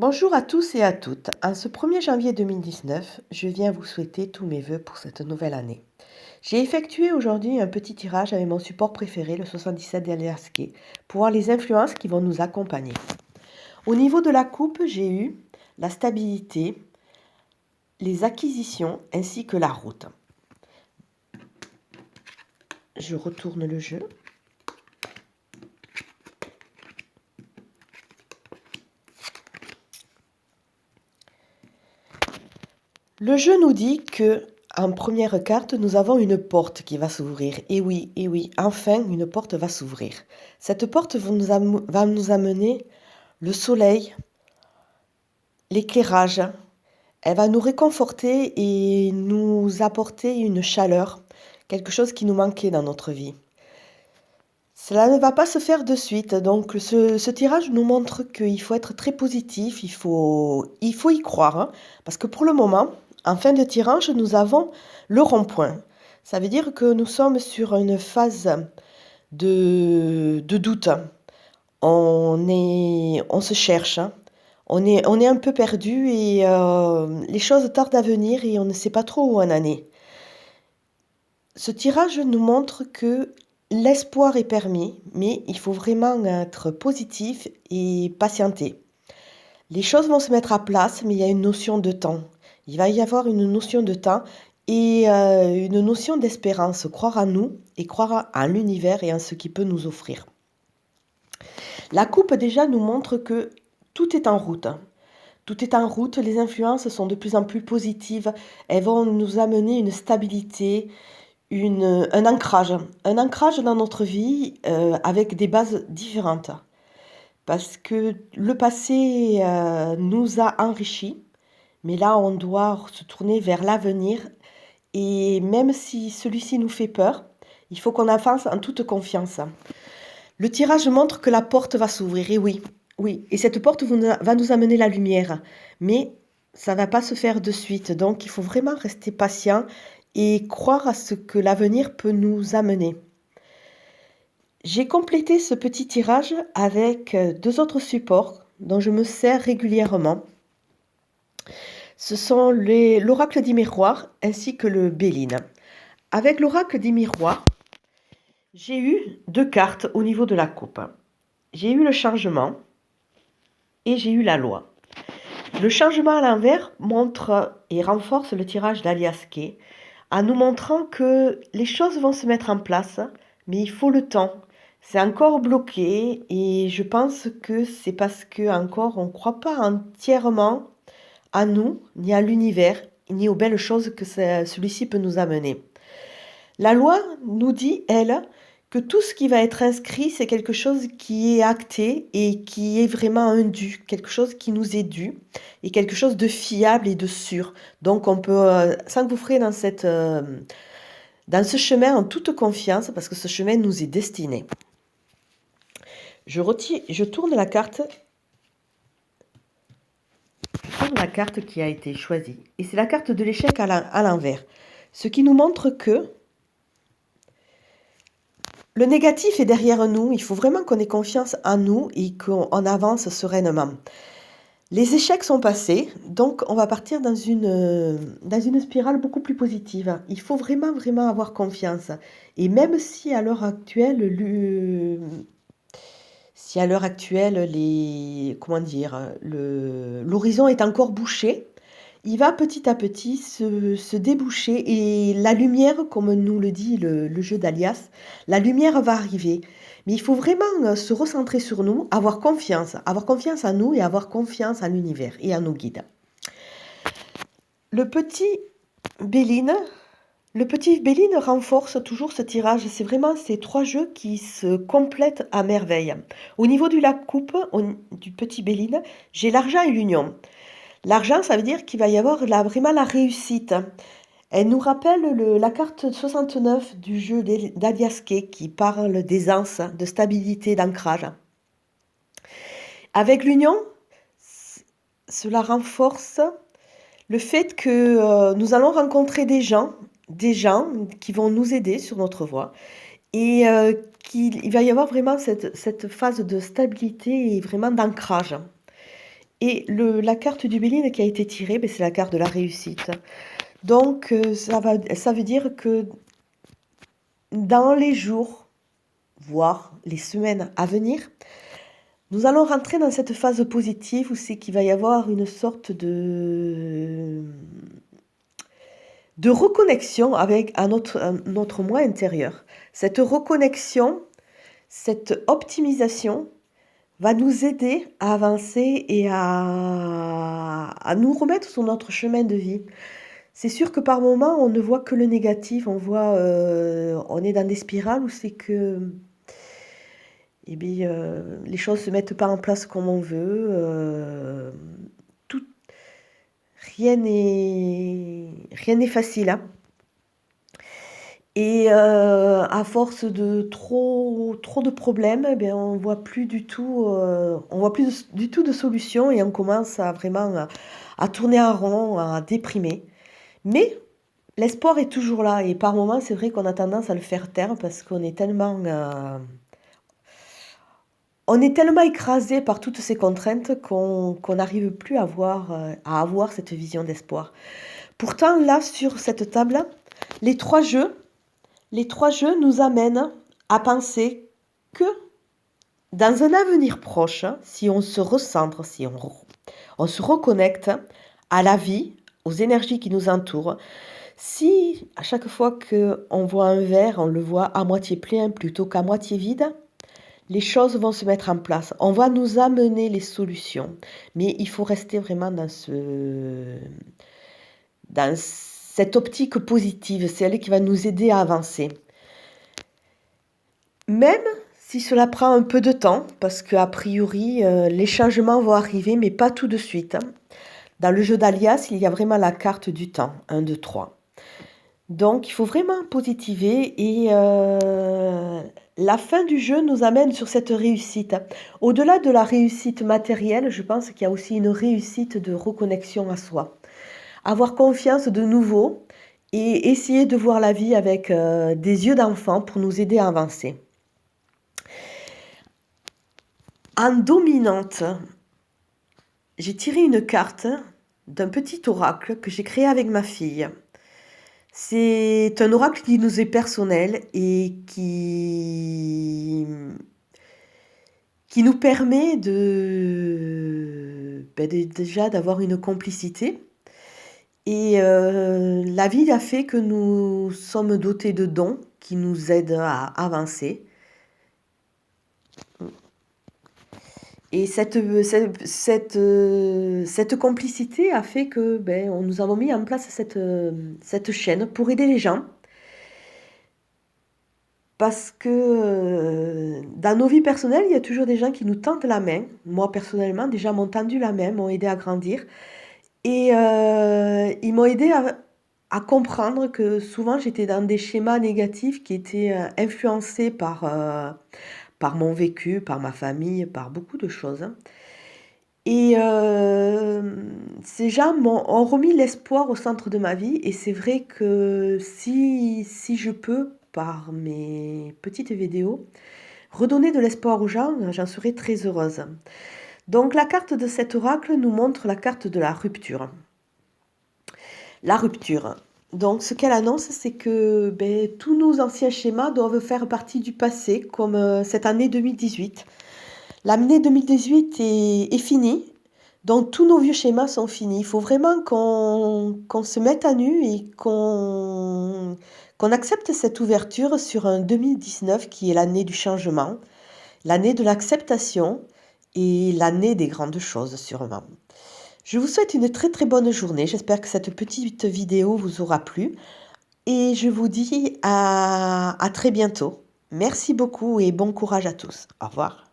Bonjour à tous et à toutes. En ce 1er janvier 2019, je viens vous souhaiter tous mes vœux pour cette nouvelle année. J'ai effectué aujourd'hui un petit tirage avec mon support préféré, le 77 d'Aliasqué, pour voir les influences qui vont nous accompagner. Au niveau de la coupe, j'ai eu la stabilité, les acquisitions ainsi que la route. Je retourne le jeu. Le jeu nous dit que, en première carte, nous avons une porte qui va s'ouvrir. Et oui, enfin, une porte va s'ouvrir. Cette porte va nous amener le soleil, l'éclairage. Elle va nous réconforter et nous apporter une chaleur, quelque chose qui nous manquait dans notre vie. Cela ne va pas se faire de suite, donc ce tirage nous montre qu'il faut être très positif, il faut y croire, hein, parce que pour le moment, en fin de tirage, nous avons le rond-point. Ça veut dire que nous sommes sur une phase de doute. On se cherche, hein. On est un peu perdu et les choses tardent à venir et on ne sait pas trop où on en est. Ce tirage nous montre que l'espoir est permis, mais il faut vraiment être positif et patienter. Les choses vont se mettre à place, mais il y a une notion de temps. Il va y avoir une notion de temps et une notion d'espérance, croire en nous et croire en l'univers et en ce qu'il peut nous offrir. La coupe déjà nous montre que tout est en route. Tout est en route, les influences sont de plus en plus positives, elles vont nous amener une stabilité, un ancrage dans notre vie avec des bases différentes. Parce que le passé nous a enrichis, mais là on doit se tourner vers l'avenir et même si celui-ci nous fait peur, il faut qu'on avance en toute confiance. Le tirage montre que la porte va s'ouvrir, et oui, et cette porte va nous amener la lumière, mais ça ne va pas se faire de suite, donc il faut vraiment rester patient et croire à ce que l'avenir peut nous amener. J'ai complété ce petit tirage avec deux autres supports dont je me sers régulièrement. Ce sont l'oracle des miroirs ainsi que le Béline. Avec l'oracle des miroirs, j'ai eu deux cartes au niveau de la coupe. J'ai eu le changement et j'ai eu la loi. Le changement à l'envers montre et renforce le tirage d'Aliasqué en nous montrant que les choses vont se mettre en place, mais il faut le temps. C'est encore bloqué et je pense que c'est parce que encore on ne croit pas entièrement à nous, ni à l'univers, ni aux belles choses que celui-ci peut nous amener. La loi nous dit, elle, que tout ce qui va être inscrit, c'est quelque chose qui est acté et qui est vraiment un dû, quelque chose qui nous est dû et quelque chose de fiable et de sûr. Donc on peut s'engouffrer dans ce chemin en toute confiance parce que ce chemin nous est destiné. Je tourne la carte qui a été choisie et c'est la carte de l'échec à l'envers. Ce qui nous montre que le négatif est derrière nous, il faut vraiment qu'on ait confiance en nous et qu'on avance sereinement. Les échecs sont passés, donc on va partir dans une spirale beaucoup plus positive. Il faut vraiment, vraiment avoir confiance. Et même si à l'heure actuelle, l'horizon est encore bouché, il va petit à petit se déboucher et la lumière, comme nous le dit le jeu d'Alias, la lumière va arriver. Mais il faut vraiment se recentrer sur nous, avoir confiance en nous et avoir confiance en l'univers et en nos guides. Le petit Béline renforce toujours ce tirage. C'est vraiment ces trois jeux qui se complètent à merveille. Au niveau de la coupe, du petit Béline, j'ai l'argent et l'union. L'argent, ça veut dire qu'il va y avoir vraiment la réussite. Elle nous rappelle la carte 69 du jeu d'Aliasqué qui parle d'aisance, de stabilité, d'ancrage. Avec l'union, cela renforce le fait que nous allons rencontrer des gens qui vont nous aider sur notre voie et qu'il va y avoir vraiment cette phase de stabilité et vraiment d'ancrage. Et la carte du Béline qui a été tirée, ben, c'est la carte de la réussite. Donc, ça veut dire que dans les jours, voire les semaines à venir, nous allons rentrer dans cette phase positive où c'est qu'il va y avoir une sorte de reconnexion avec notre moi intérieur. Cette reconnexion, cette optimisation va nous aider à avancer et à nous remettre sur notre chemin de vie. C'est sûr que par moments, on ne voit que le négatif, on est dans des spirales où c'est que eh bien, les choses ne se mettent pas en place comme on veut. Tout, rien n'est facile, hein. Et à force de trop de problèmes, eh bien, on voit plus du tout, de solution et on commence à vraiment à tourner en rond, à déprimer. Mais l'espoir est toujours là et par moments, c'est vrai qu'on a tendance à le faire taire parce qu'on est tellement écrasé par toutes ces contraintes qu'on n'arrive plus à avoir cette vision d'espoir. Pourtant, là, sur cette table, les trois jeux nous amènent à penser que dans un avenir proche, si on se recentre, si on se reconnecte à la vie, aux énergies qui nous entourent, si à chaque fois qu'on voit un verre, on le voit à moitié plein plutôt qu'à moitié vide, les choses vont se mettre en place. On va nous amener les solutions. Mais il faut rester vraiment dans cette optique positive. C'est elle qui va nous aider à avancer. Même si cela prend un peu de temps, parce qu'a priori, les changements vont arriver, mais pas tout de suite. Dans le jeu d'Alias, il y a vraiment la carte du temps, 1, 2, 3. Donc, il faut vraiment positiver et la fin du jeu nous amène sur cette réussite. Au-delà de la réussite matérielle, je pense qu'il y a aussi une réussite de reconnexion à soi. Avoir confiance de nouveau et essayer de voir la vie avec des yeux d'enfant pour nous aider à avancer. En dominante, j'ai tiré une carte d'un petit oracle que j'ai créé avec ma fille. C'est un oracle qui nous est personnel et qui nous permet déjà d'avoir une complicité. Et la vie a fait que nous sommes dotés de dons qui nous aident à avancer. Et cette complicité a fait que nous avons mis en place cette chaîne pour aider les gens. Parce que dans nos vies personnelles, il y a toujours des gens qui nous tendent la main. Moi, personnellement, déjà m'ont tendu la main, m'ont aidé à grandir. Et ils m'ont aidé à comprendre que souvent j'étais dans des schémas négatifs qui étaient influencés par mon vécu, par ma famille, par beaucoup de choses. Et ces gens ont remis l'espoir au centre de ma vie. Et c'est vrai que si je peux, par mes petites vidéos, redonner de l'espoir aux gens, j'en serais très heureuse. Donc la carte de cet oracle nous montre la carte de la rupture. La rupture. Donc ce qu'elle annonce, c'est que tous nos anciens schémas doivent faire partie du passé, comme cette année 2018. L'année 2018 est finie, donc tous nos vieux schémas sont finis. Il faut vraiment qu'on se mette à nu et qu'on accepte cette ouverture sur un 2019 qui est l'année du changement, l'année de l'acceptation et l'année des grandes choses sûrement. Je vous souhaite une très très bonne journée. J'espère que cette petite vidéo vous aura plu. Et je vous dis à très bientôt. Merci beaucoup et bon courage à tous. Au revoir.